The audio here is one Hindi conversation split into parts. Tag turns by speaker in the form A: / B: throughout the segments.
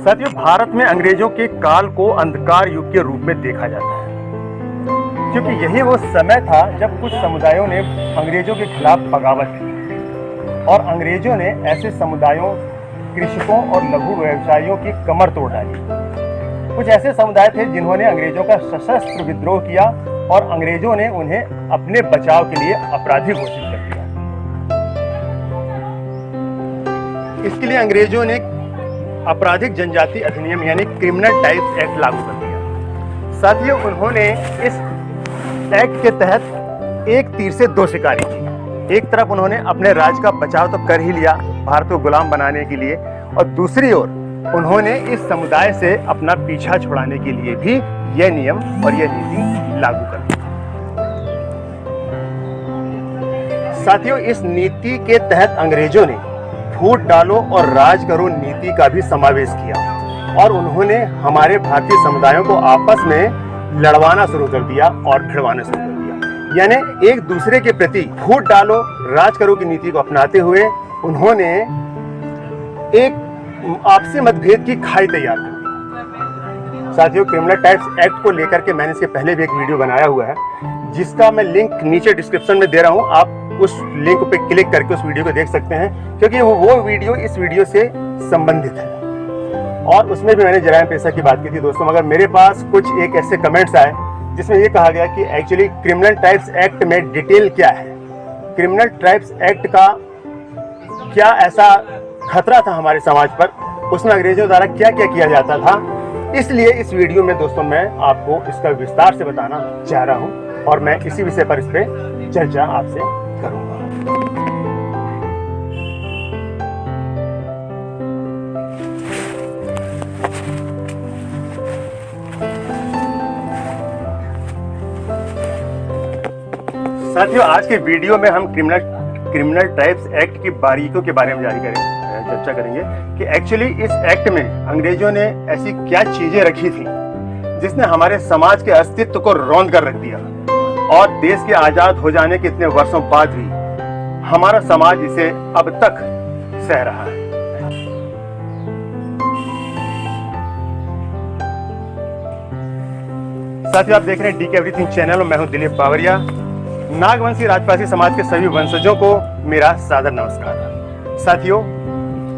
A: साथियों, भारत में अंग्रेजों के काल को अंधकार युग के रूप में देखा जाता है, क्योंकि यही वो समय था जब कुछ समुदायों ने अंग्रेजों के खिलाफ बगावत की और अंग्रेजों ने ऐसे समुदायों, कृषकों और लघु व्यवसायियों की कमर तोड़ डाली। कुछ ऐसे समुदाय थे जिन्होंने अंग्रेजों का सशस्त्र विद्रोह किया और अंग्रेजों ने उन्हें अपने बचाव के लिए अपराधी घोषित कर दिया। इसके लिए अंग्रेजों ने आपराधिक जनजाति अधिनियम यानी क्रिमिनल टाइप्स एक्ट लागू कर दिया। साथियों, उन्होंने इस एक्ट के तहत एक तीर से दो शिकारी की। एक तरफ उन्होंने अपने राज्य का बचाव तो कर ही लिया भारत को गुलाम बनाने के लिए, और दूसरी ओर उन्होंने इस समुदाय से अपना पीछा छुड़ाने के लिए भी यह नियम और यह नीति लागू कर दी। साथियों, इस नीति के तहत अंग्रेजों ने फूट डालो और राज करो नीति का भी समावेश किया और उन्होंने हमारे भारतीय समुदायों को आपस में लड़वाना शुरू कर दिया और भिड़वाना शुरू कर दिया। यानी एक दूसरे के प्रति फूट डालो राज करो की नीति को अपनाते हुए उन्होंने एक आपसी मतभेद की खाई तैयार कर दी। साथियों, क्रिमिनल टाइप्स एक्ट को लेकर के मैंने इसके पहले भी एक वीडियो बनाया हुआ है, जिसका मैं लिंक नीचे डिस्क्रिप्शन में दे रहा हूं। आप उस लिंक पे क्लिक करके उस वीडियो को देख सकते हैं, क्योंकि वो वीडियो इस वीडियो से संबंधित है और उसमें भी मैंने जराइम पेशा की बात की थी दोस्तों। मगर मेरे पास कुछ एक ऐसे कमेंट्स आए जिसमें ये कहा गया कि एक्चुअली क्रिमिनल टाइप्स एक्ट में डिटेल क्या है, क्रिमिनल टाइप्स एक्ट का क्या ऐसा खतरा था हमारे समाज पर, उसमें अंग्रेजों द्वारा क्या क्या किया जाता था। इसलिए इस वीडियो में दोस्तों मैं आपको इसका विस्तार से बताना चाह रहा हूं और मैं इसी विषय पर इस पर चर्चा आपसे करूंगा। साथियों, आज के वीडियो में हम क्रिमिनल टाइप्स एक्ट की बारीकियों के बारे में चर्चा करेंगे कि एक्चुअली इस एक्ट में अंग्रेजों ने ऐसी क्या चीजें रखी थी जिसने हमारे समाज के अस्तित्व को रौंद कर रख दिया और देश के आजाद हो जाने के इतने वर्षों बाद भी हमारा समाज इसे अब तक सह रहा है। साथियों, आप देख रहे हैं DK एवरीथिंग चैनल और मैं हूं दिलीप बावरिया। नागवंशी राजपासी समाज के सभी वंशजों को मेरा सादर नमस्कार। साथियों,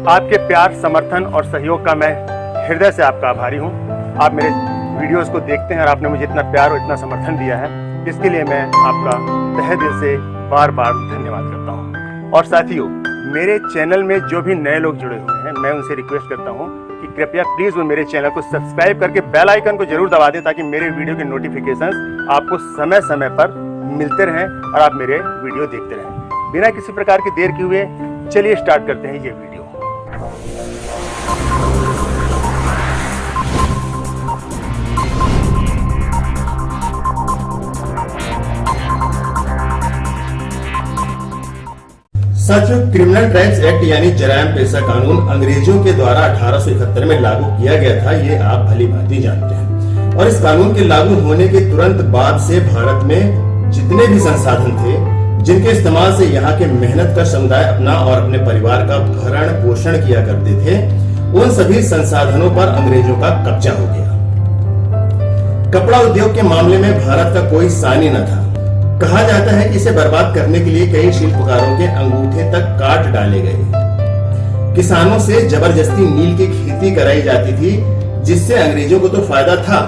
A: आपके प्यार, समर्थन और सहयोग का मैं हृदय से आपका आभारी हूं। आप मेरे वीडियोस को देखते हैं और आपने मुझे इतना प्यार और इतना समर्थन दिया है, इसके लिए मैं आपका तहे दिल से बार बार धन्यवाद करता हूं। और साथियों, मेरे चैनल में जो भी नए लोग जुड़े हुए हैं, मैं उनसे रिक्वेस्ट करता हूं कि कृपया प्लीज़ वो मेरे चैनल को सब्सक्राइब करके बेल आइकन को जरूर दबा दें, ताकि मेरे वीडियो के नोटिफिकेशंस आपको समय समय पर मिलते रहें और आप मेरे वीडियो देखते रहें। बिना किसी प्रकार की देर किए हुए चलिए स्टार्ट करते हैं ये वीडियो। साथियों, क्रिमिनल टाइप्स एक्ट यानी जराइम पेशा कानून अंग्रेजों के द्वारा 1871 में लागू किया गया था, ये आप भली भांति जानते हैं। और इस कानून के लागू होने के तुरंत बाद से भारत में जितने भी संसाधन थे जिनके इस्तेमाल से यहाँ के मेहनत का समुदाय अपना और अपने परिवार का भरण पोषण किया करते थे, उन सभी संसाधनों पर अंग्रेजों का कब्जा हो गया। कपड़ा उद्योग के मामले में भारत का कोई सानी न था। कहा जाता है कि इसे बर्बाद करने के लिए कई शिल्पकारों के अंगूठे तक काट डाले गए। किसानों से जबरदस्ती नील की खेती कराई जाती थी, जिससे अंग्रेजों को तो फायदा था,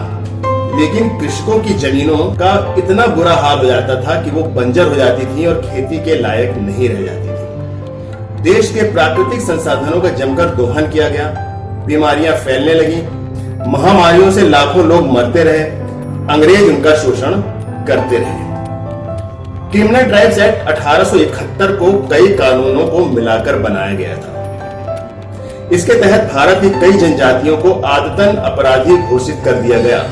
A: लेकिन कृषकों की जमीनों का इतना बुरा हाल हो जाता था कि वो बंजर हो जाती थी और खेती के लायक नहीं रह जाती थी। देश के प्राकृतिक संसाधनों का जमकर दोहन किया गया, बीमारियां फैलने लगी, महामारियों से लाखों लोग मरते रहे, अंग्रेज उनका शोषण करते रहे। क्रिमिनल टाइप्स एक्ट 1871 को कई कानूनों को मिलाकर बनाया गया था। इसके तहत भारत की कई जनजातियों को आदतन अपराधी घोषित कर दिया गया।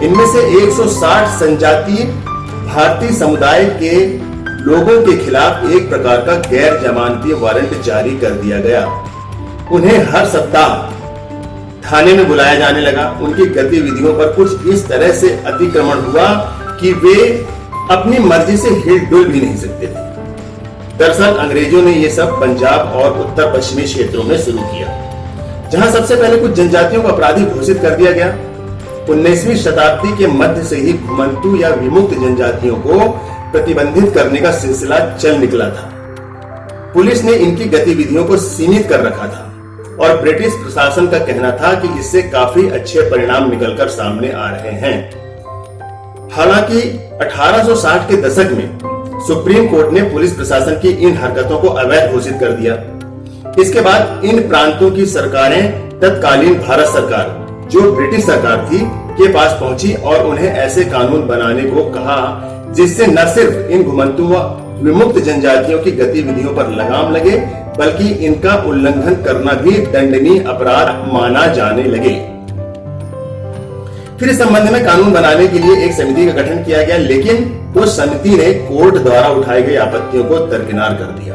A: इनमें से 160 जनजातीय भारतीय समुदाय के लोगों के खिलाफ एक प्रकार का गैर जमानती वारंट जारी कर दिया गया। उन्हें हर सप्ताह थाने में बुलाया जाने लगा। उनकी गतिविधियों पर कुछ इस तरह से अतिक्रमण हुआ कि वे अपनी मर्जी से हिल डुल भी नहीं सकते थे। दरअसल अंग्रेजों ने ये सब पंजाब और उत्तर पश्चिमी क्षेत्रों में शुरू किया। जहां सबसे पहले कुछ जनजातियों को अपराधी घोषित कर दिया गया। 19वीं शताब्दी के मध्य से ही घुमंतु या विमुक्त जनजातियों को प्रतिबंधित करने का सिलसिला चल निकला था। पुलिस ने इनकी गतिविधियों को सीमित कर रखा था और ब्रिटिश प्रशासन का कहना था कि इससे काफी अच्छे परिणाम निकलकर सामने आ रहे हैं। हालांकि 1860 के दशक में सुप्रीम कोर्ट ने पुलिस प्रशासन की इन हरकतों को अवैध घोषित कर दिया। इसके बाद इन प्रांतों की सरकारें तत्कालीन भारत सरकार, जो ब्रिटिश सरकार थी, के पास पहुंची और उन्हें ऐसे कानून बनाने को कहा जिससे न सिर्फ इन घुमंतु व विमुक्त जनजातियों की गतिविधियों पर लगाम लगे, बल्कि इनका उल्लंघन करना भी दंडनीय अपराध माना जाने लगे। फिर इस संबंध में कानून बनाने के लिए एक समिति का गठन किया गया, लेकिन उस समिति ने कोर्ट द्वारा उठाई गई आपत्तियों को दरकिनार कर दिया।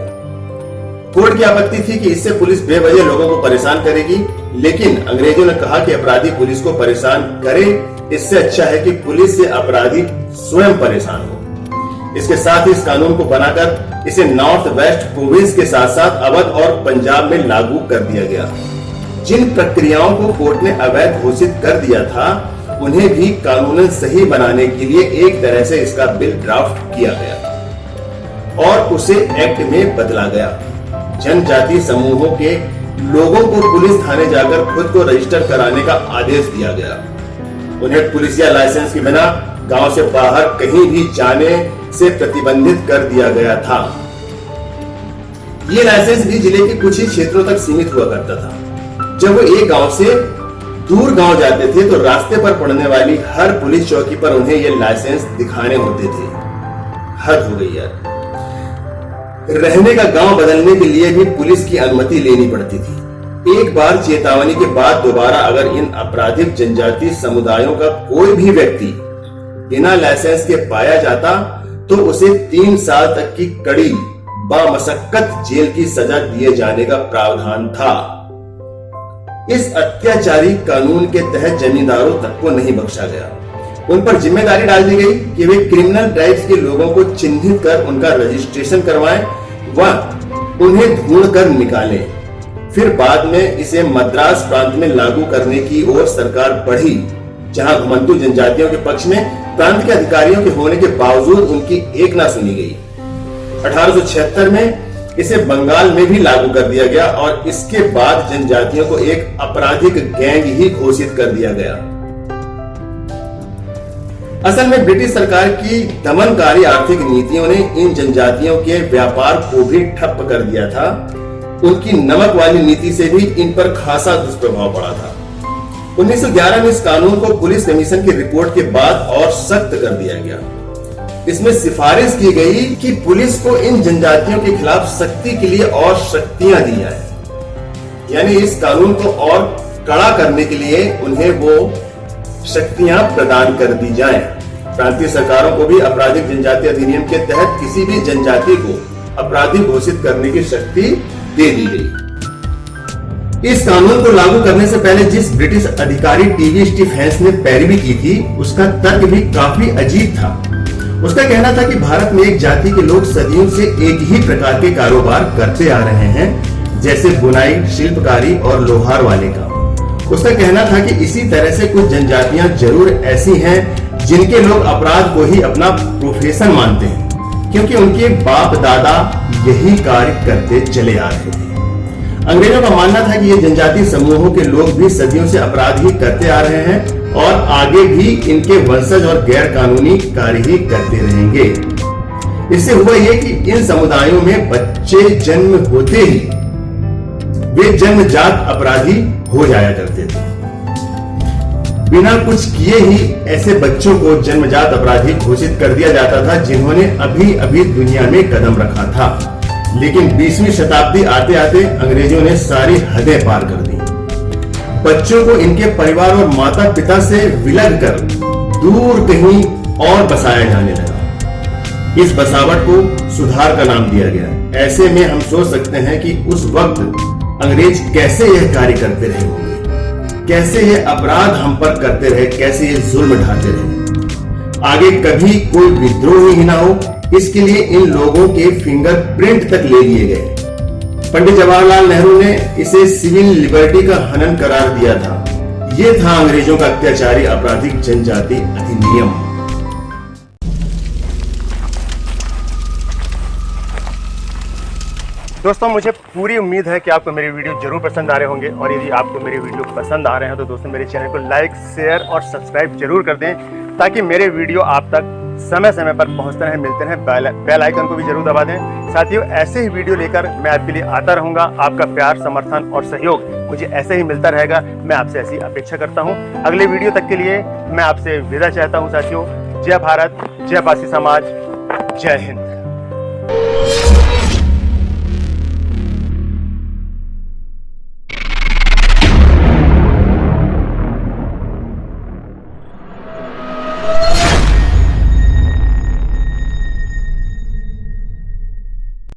A: कोर्ट की आपत्ति थी कि इससे पुलिस बेवजह लोगों को परेशान करेगी, लेकिन अंग्रेजों ने कहा कि अपराधी पुलिस को परेशान करे, इससे अच्छा है कि पुलिस से अपराधी स्वयं परेशान हो। इसके साथ ही इस कानून को बनाकर इसे नॉर्थ वेस्ट प्रोविंस के साथ साथ अवध और पंजाब में लागू कर दिया गया। जिन प्रक्रियाओं को कोर्ट ने अवैध घोषित कर दिया था, उन्हें भी कानूनन सही बनाने के लिए एक तरह से इसका बिल ड्राफ्ट किया गया और उसे एक्ट में बदला गया। जनजाति समूहों के लोगों को पुलिस थाने जाकर खुद को रजिस्टर कराने का आदेश दिया गया। उन्हें पुलिस या लाइसेंस के बिना गांव से बाहर कहीं भी जाने से प्रतिबंधित कर दिया गया था। ये लाइसेंस भी जिले के कुछ ही क्षेत्रों तक सीमित हुआ करता था। जब वो एक गांव से दूर गांव जाते थे तो रास्ते पर पड़ने वाली हर पुलिस चौकी पर उन्हें ये लाइसेंस दिखाने होते थे। हद हो गई यार। रहने का गांव बदलने के लिए भी पुलिस की अनुमति लेनी पड़ती थी। एक बार चेतावनी के बाद दोबारा अगर इन आपराधिक जनजाति समुदायों का कोई भी व्यक्ति बिना लाइसेंस के पाया जाता तो उसे 3 साल तक की कड़ी बामशक्कत जेल की सजा दिए जाने का प्रावधान था। इस अत्याचारी कानून के तहत जमींदारों तक को नहीं बख्शा गया। उन पर जिम्मेदारी डाल दी गई कि वे क्रिमिनल ट्राइब्स के लोगों को चिन्हित कर उनका रजिस्ट्रेशन करवाएं व उन्हें ढूंढकर निकालें। फिर बाद में इसे मद्रास प्रांत में लागू करने की ओर सरकार बढ़ी, जहां घुमंतु जनजातियों के पक्ष में प्रांत के अधिकारियों के होने के बावजूद उनकी एक ना सुनी गई। 1876 में इसे बंगाल में भी लागू कर दिया गया और इसके बाद जनजातियों को एक आपराधिक गैंग ही घोषित कर दिया गया। असल में ब्रिटिश सरकार की दमनकारी आर्थिक नीतियों ने इन जनजातियों के व्यापार को भी ठप कर दिया था। उनकी नमक वाली नीति से भी इन पर खासा दुष्प्रभाव पड़ा था। 1911 में इस कानून को पुलिस कमीशन की रिपोर्ट के बाद और सख्त कर दिया गया। इसमें सिफारिश की गई कि पुलिस को इन जनजातियों के खिलाफ सख्ती के लिए और शक्तियां दी जाए, यानी इस कानून को और कड़ा करने के लिए उन्हें वो शक्तियां प्रदान कर दी जाएं। प्रांतीय सरकारों को भी आपराधिक जनजाति अधिनियम के तहत किसी भी जनजाति को अपराधी घोषित करने की शक्ति दे दी गई। इस कानून को लागू करने से पहले जिस ब्रिटिश अधिकारी टीवी स्टीफेंस ने पैरवी की थी, उसका तर्क भी काफी अजीब था। उसका कहना था कि भारत में एक जाति के लोग सदियों से एक ही प्रकार के कारोबार करते आ रहे हैं, जैसे बुनाई, शिल्पकारी और लोहार वाले काम। उसका कहना था कि इसी तरह से कुछ जनजातियां जरूर ऐसी हैं जिनके लोग अपराध को ही अपना प्रोफेशन मानते हैं, क्योंकि उनके बाप दादा यही कार्य करते चले आ रहे थे। अंग्रेजों का मानना था कि ये जनजाति समूहों के लोग भी सदियों से अपराध ही करते आ रहे हैं और आगे भी इनके वंशज और गैर कानूनी कार्य ही करते रहेंगे। इससे हुआ ये कि इन समुदायों में बच्चे जन्म होते ही वे जन्मजात अपराधी हो जाया करते थे। बिना कुछ किए ही ऐसे बच्चों को जन्मजात अपराधी घोषित कर दिया जाता था जिन्होंने अभी अभी दुनिया में कदम रखा था। लेकिन 20वीं शताब्दी आते आते अंग्रेजों ने सारी हदें पार कर दी। बच्चों को इनके परिवार और माता पिता से विलग कर दूर कहीं और बसाया जाने लगा। इस बसावट को सुधार का नाम दिया गया। ऐसे में हम सोच सकते हैं कि उस वक्त अंग्रेज कैसे यह कार्य करते रहे होंगे, कैसे ये अपराध हम पर करते रहे, कैसे ये जुल्म ढाते रहे। आगे कभी कोई विद्रोह ही ना हो, इसके लिए इन लोगों के फिंगरप्रिंट तक ले लिए गए। पंडित जवाहरलाल नेहरू ने इसे सिविल लिबर्टी का हनन करार दिया था। ये था अंग्रेजों का अत्याचारी आपराधिक जनजाति अधिनियम। दोस्तों, मुझे पूरी उम्मीद है कि आपको मेरे वीडियो जरूर पसंद आ रहे होंगे, और यदि आपको मेरे वीडियो पसंद आ रहे हैं तो दोस्तों मेरे चैनल को लाइक, शेयर और सब्सक्राइब जरूर कर दें, ताकि मेरे वीडियो आप तक समय समय पर पहुंचते रहें, मिलते रहें। बेल आइकन को भी जरूर दबा दें। साथियों, ऐसे ही वीडियो लेकर मैं आपके लिए आता रहूंगा। आपका प्यार, समर्थन और सहयोग मुझे ऐसे ही मिलता रहेगा। मैं आपसे ऐसी अपेक्षा करता हूं। अगले वीडियो तक के लिए मैं आपसे विदा चाहता हूं। साथियों, जय भारत, जय पारसी समाज, जय हिंद।